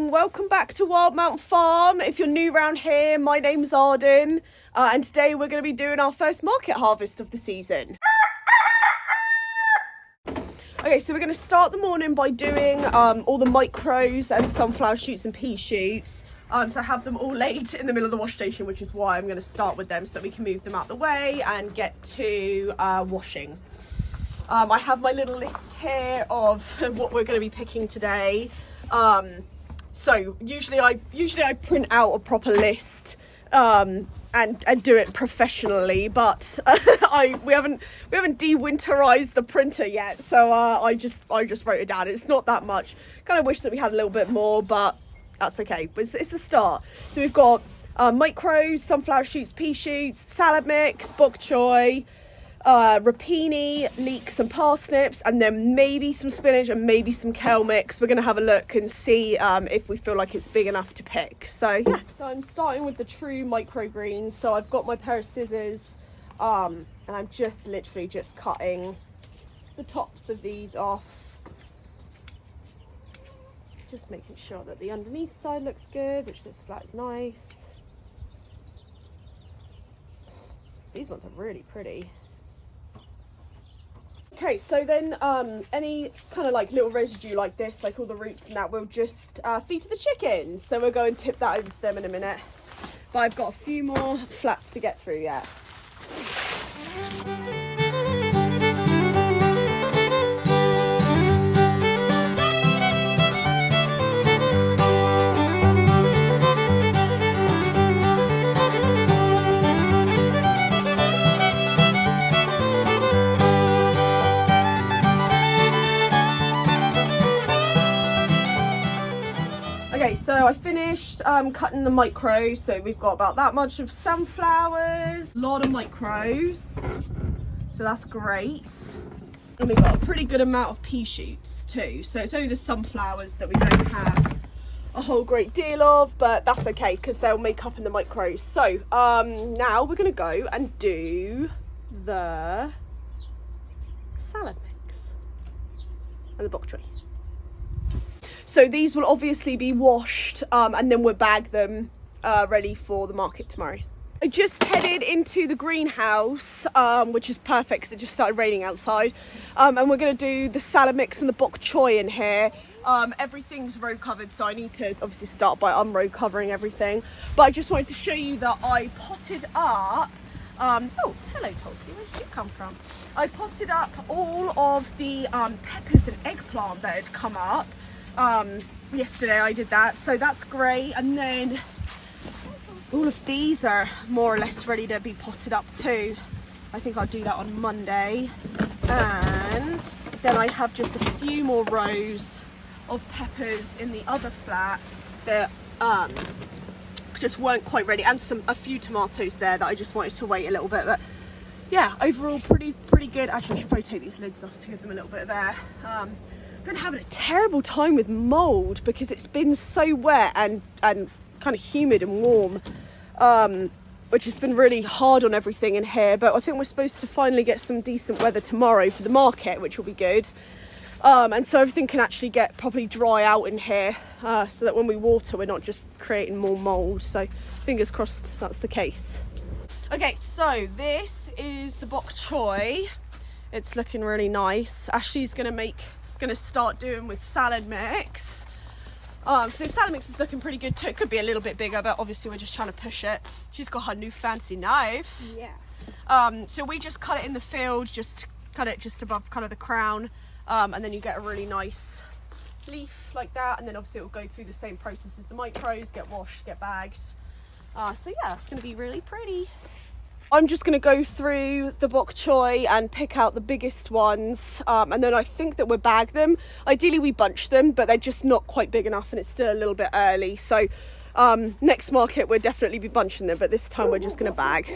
and welcome back to Wild Mount Farm. If you're new around here, my name's Arden, and today we're going to be doing our first market harvest of the season. Okay, so we're going to start the morning by doing all the micros and sunflower shoots and pea shoots. So I have them all laid in the middle of the wash station, which is why I'm going to start with them so that we can move them out the way and get to washing. I have my little list here of what we're going to be picking today. So usually I print out a proper list and do it professionally, but we haven't de-winterized the printer yet, so I just wrote it down. It's not that much. Kind of wish that we had a little bit more, but that's okay. It's the start. So we've got micros, sunflower shoots, pea shoots, salad mix, bok choy, rapini, leeks and parsnips, and then maybe some spinach and maybe some kale mix. We're going to have a look and see if we feel like it's big enough to pick. So yeah, so I'm starting with the true microgreens. So I've got my pair of scissors and I'm literally just cutting the tops of these off, just making sure that the underneath side looks good, which this flat is nice. These ones are really pretty. Okay, so then any kind of like little residue like this, like all the roots and that, we'll just feed to the chickens. So we'll go and tip that over to them in a minute. But I've got a few more flats to get through yet. Okay, so I finished cutting the micros, so we've got about that much of sunflowers, a lot of micros, so that's great. And we've got a pretty good amount of pea shoots too, so it's only the sunflowers that we don't have a whole great deal of, but that's okay because they'll make up in the micros. So now we're going to go and do the salad mix and the bok choy. So these will obviously be washed and then we'll bag them ready for the market tomorrow. I just headed into the greenhouse, which is perfect because it just started raining outside. And we're going to do the salad mix and the bok choy in here. Everything's row covered, so I need to obviously start by unrow covering everything. But I just wanted to show you that I potted up. Oh, hello Tulsi, where did you come from? I potted up all of the peppers and eggplant that had come up. Yesterday I did that, so that's great. And then all of these are more or less ready to be potted up too. I think I'll do that on Monday. And then I have just a few more rows of peppers in the other flat that just weren't quite ready, and a few tomatoes there that I just wanted to wait a little bit. But yeah, overall pretty good. Actually, I should probably take these lids off to give them a little bit of air. I've been having a terrible time with mould because it's been so wet and kind of humid and warm, which has been really hard on everything in here. But I think we're supposed to finally get some decent weather tomorrow for the market, which will be good. And so everything can actually get properly dry out in here, so that when we water we're not just creating more mould. So fingers crossed that's the case. Okay, so this is the bok choy. It's looking really nice. Ashley's gonna start doing with salad mix. So the salad mix is looking pretty good too. It could be a little bit bigger, but obviously we're just trying to push it. She's got her new fancy knife. Yeah. So we just cut it in the field, just cut it just above kind of the crown, and then you get a really nice leaf like that. And then obviously it will go through the same process as the micros, get washed, get bagged. So yeah, it's going to be really pretty. I'm just going to go through the bok choy and pick out the biggest ones, and then I think that we'll bag them. Ideally we bunch them, but they're just not quite big enough and it's still a little bit early. So next market we'll definitely be bunching them, but this time we're just going to bag.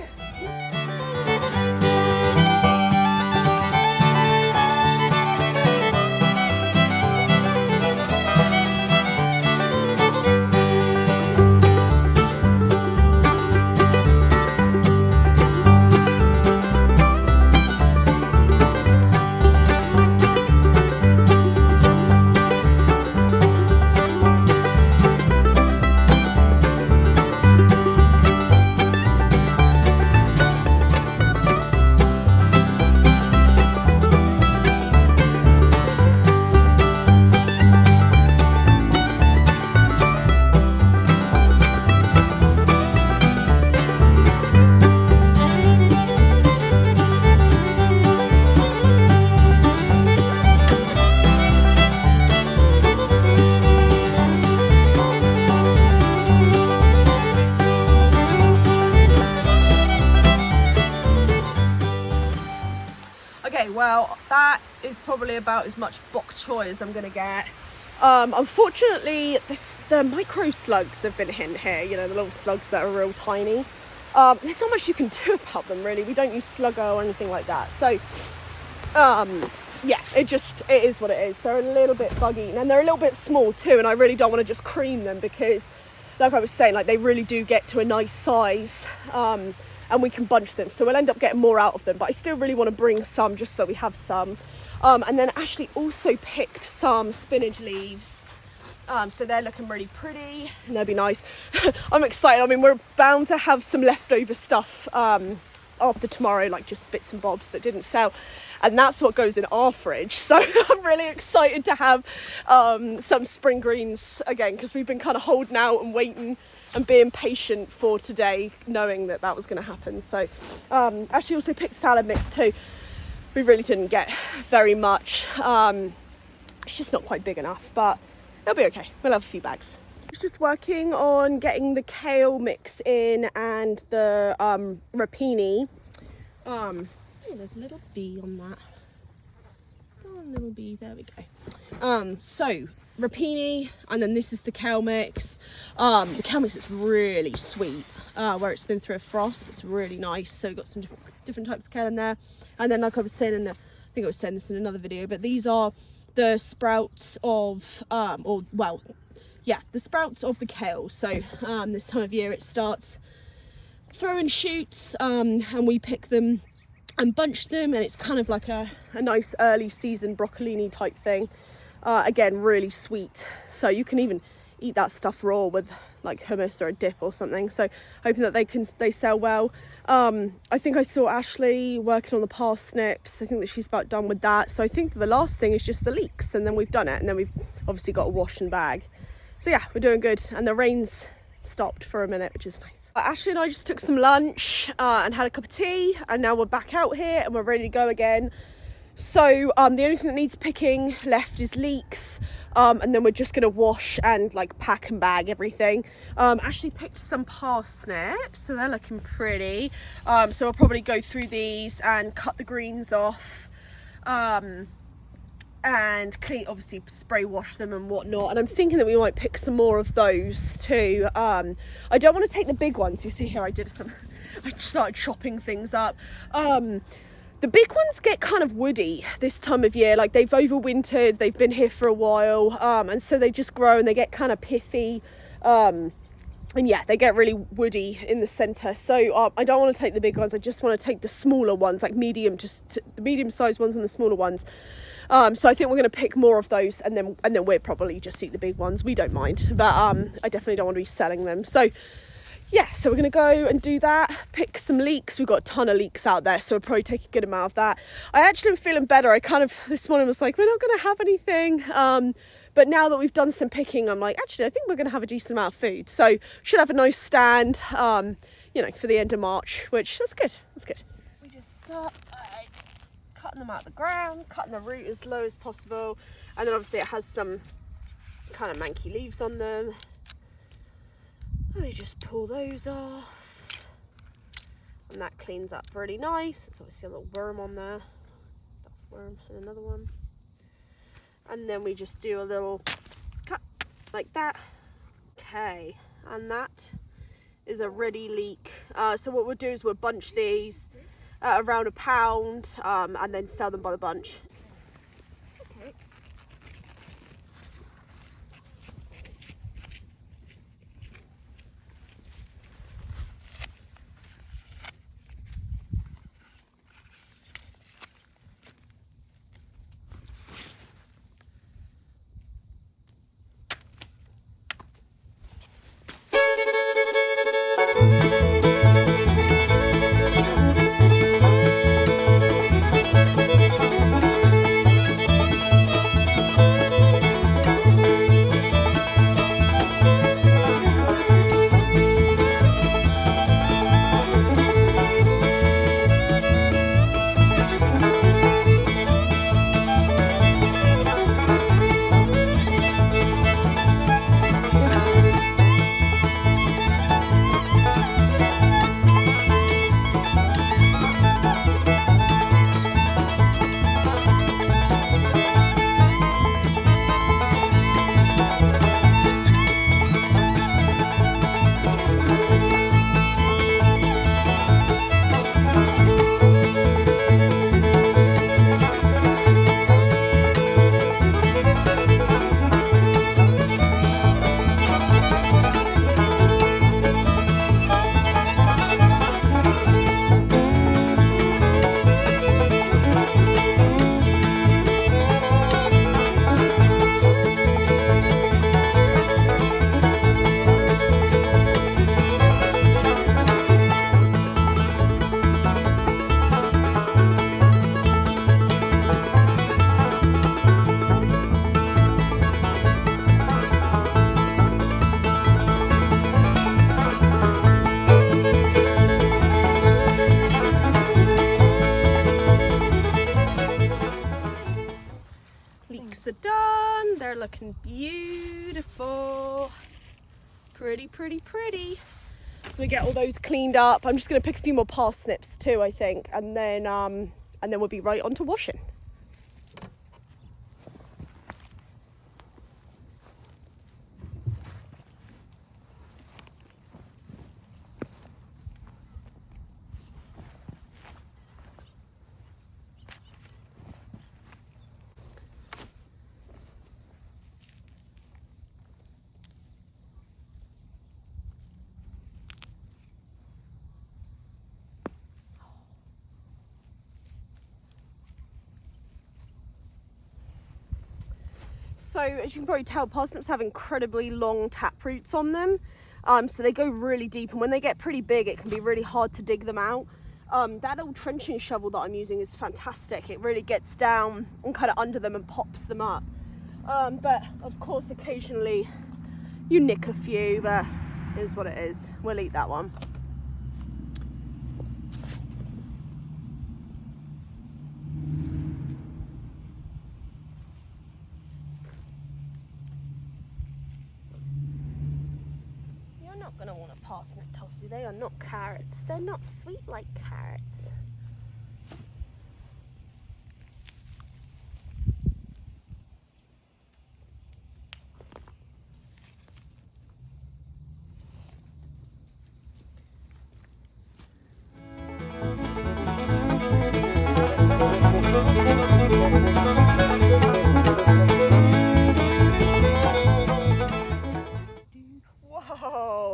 about, that is probably about as much bok choy as I'm going to get. Unfortunately, the micro slugs have been in here, you know, the little slugs that are real tiny. There's not much you can do about them, really. We don't use slugger or anything like that. So, yeah, it is what it is. They're a little bit buggy, and they're a little bit small too, and I really don't want to just cream them because, like I was saying, like they really do get to a nice size, and we can bunch them. So we'll end up getting more out of them, but I still really want to bring some just so we have some. And then Ashley also picked some spinach leaves. So they're looking really pretty and they'll be nice. I'm excited. I mean, we're bound to have some leftover stuff after tomorrow, like just bits and bobs that didn't sell. And that's what goes in our fridge. So I'm really excited to have some spring greens again, because we've been kind of holding out and waiting and being patient for today, knowing that that was going to happen. So Ashley also picked salad mix too. We really didn't get very much. It's just not quite big enough, but it'll be okay. We'll have a few bags. I was just working on getting the kale mix in and the rapini. Oh, there's a little bee on that. Oh, little bee, there we go. So rapini, and then this is the kale mix. The kale mix is really sweet, where it's been through a frost. It's really nice. So we've got some different types of kale in there. And then, like I was saying I think I was saying this in another video, but these are the sprouts of, the sprouts of the kale. So this time of year it starts throwing shoots, and we pick them and bunch them, and it's kind of like a nice early season broccolini type thing. Again, really sweet. So you can even eat that stuff raw with like hummus or a dip or something. So hoping that they sell well. I think I saw Ashley working on the parsnips. I think that she's about done with that. So I think the last thing is just the leeks, and then we've done it, and then we've obviously got a wash and bag. So yeah, we're doing good, and the rain's stopped for a minute, which is nice. Ashley and I just took some lunch and had a cup of tea, and now we're back out here and we're ready to go again. So the only thing that needs picking left is leeks, and then we're just gonna wash and like pack and bag everything. Ashley picked some parsnips, so they're looking pretty. So I'll probably go through these and cut the greens off, and clean, obviously spray wash them and whatnot. And I'm thinking that we might pick some more of those too. I don't want to take the big ones. You see here, I started chopping things up. The big ones get kind of woody this time of year. Like they've overwintered, they've been here for a while, and so they just grow and they get kind of pithy. And yeah, they get really woody in the centre. So I don't want to take the big ones. I just want to take the smaller ones, like the medium-sized ones and the smaller ones. So I think we're going to pick more of those, and then we'll probably just eat the big ones. We don't mind, but I definitely don't want to be selling them. So yeah, so we're going to go and do that, pick some leeks. We've got a ton of leeks out there, so we'll probably take a good amount of that. I actually am feeling better. I kind of, this morning was like, we're not going to have anything. But now that we've done some picking, I'm like, actually, I think we're going to have a decent amount of food. So should have a nice stand, for the end of March, which that's good. That's good. We just start by cutting them out of the ground, cutting the root as low as possible. And then obviously it has some kind of manky leaves on them. And we just pull those off. And that cleans up really nice. It's obviously a little worm on there. Worm and another one. And then we just do a little cut like that. Okay, and that is a ready leek. So what we'll do is we'll bunch these around £1, and then sell them by the bunch. Okay. looking beautiful. Pretty, pretty, pretty. So we get all those cleaned up. I'm just going to pick a few more parsnips too, I think, and then we'll be right on to washing. So as you can probably tell, parsnips have incredibly long tap roots on them. So they go really deep, and when they get pretty big, it can be really hard to dig them out. That old trenching shovel that I'm using is fantastic. It really gets down and kind of under them and pops them up. But of course, occasionally you nick a few, but it is what it is. We'll eat that one. Not going to want a parsnip tossy. They are not carrots. They're not sweet like carrots.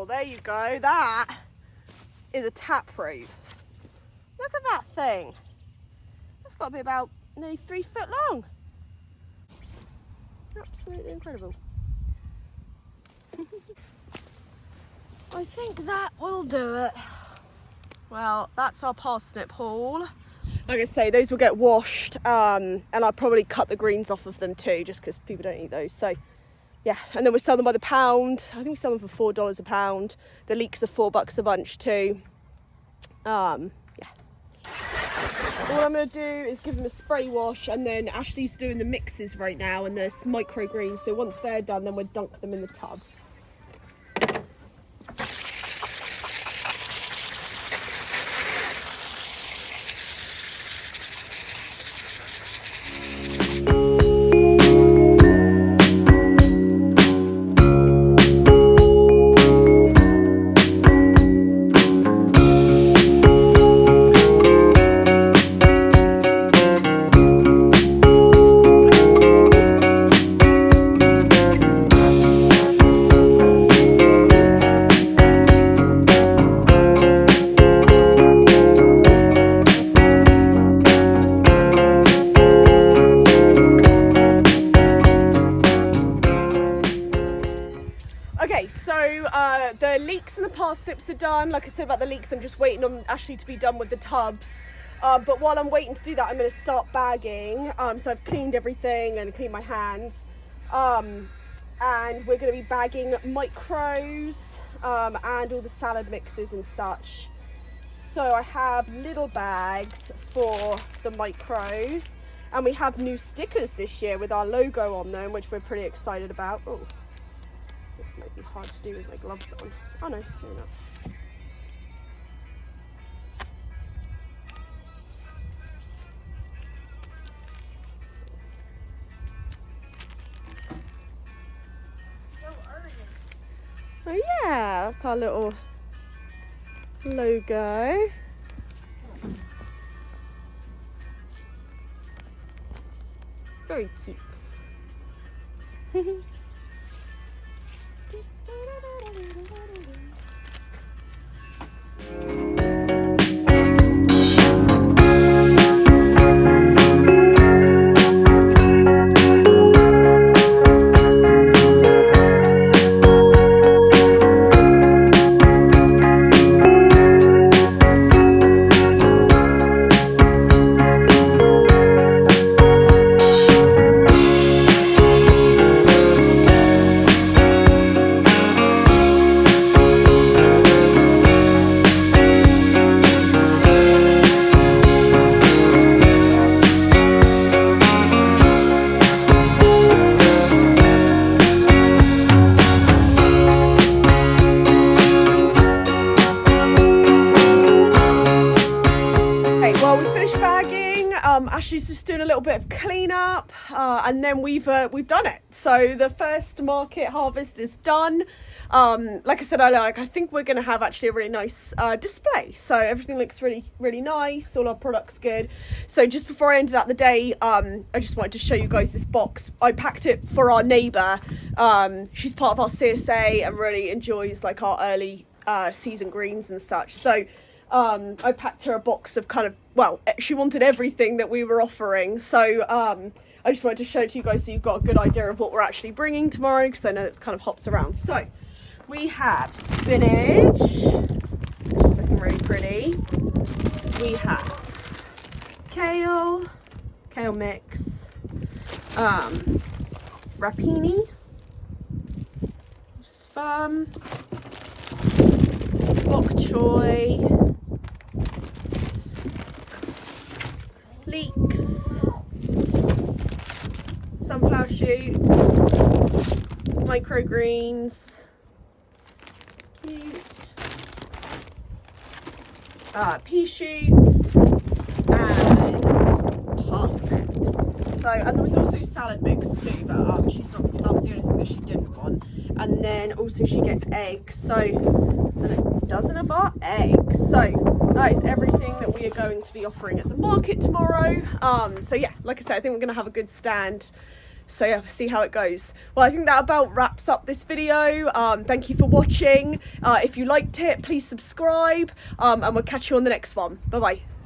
There you go, that is a taproot. Look at that thing. That's got to be about nearly 3 foot long. Absolutely incredible. I think that will do it. Well, that's our parsnip haul. Like I say, those will get washed, and I'll probably cut the greens off of them too, just because people don't eat those. So yeah, and then we sell them by the pound. I think we sell them for $4 a pound. The leeks are $4 a bunch too. Yeah. All I'm going to do is give them a spray wash, and then Ashley's doing the mixes right now and the microgreens. So once they're done, then we'll dunk them in the tub. The leeks and the parsnips are done. Like I said about the leeks, I'm just waiting on Ashley to be done with the tubs. But while I'm waiting to do that, I'm going to start bagging. So I've cleaned everything and cleaned my hands. And we're going to be bagging micros and all the salad mixes and such. So I have little bags for the micros. And we have new stickers this year with our logo on them, which we're pretty excited about. Oh. This might be hard to do with my gloves on. Oh no, maybe not. Oh yeah, that's our little logo. Very cute. she's just doing a little bit of cleanup, and then we've done it. So the first market harvest is done. Like I said earlier, I think we're going to have actually a really nice display. So everything looks really, really nice. All our products good. So just before I ended out the day, I just wanted to show you guys this box. I packed it for our neighbour. She's part of our CSA and really enjoys like our early season greens and such. So I packed her a box of kind of, well, she wanted everything that we were offering. So I just wanted to show it to you guys so you've got a good idea of what we're actually bringing tomorrow, because I know it's kind of hops around. So we have spinach, it's looking really pretty. We have kale mix, rapini, which is fun, bok choy, leeks, sunflower shoots, microgreens, it's cute, pea shoots, and parsnips. So, and there was also salad mix too, but she's not, that was the only thing that she didn't want. And then also she gets eggs, so, and a dozen of our eggs. So that is everything that we are going to be offering at the market tomorrow. So yeah, like I said, I think we're going to have a good stand. So yeah, see how it goes. Well, I think that about wraps up this video. Thank you for watching. If you liked it, please subscribe, and we'll catch you on the next one. Bye bye.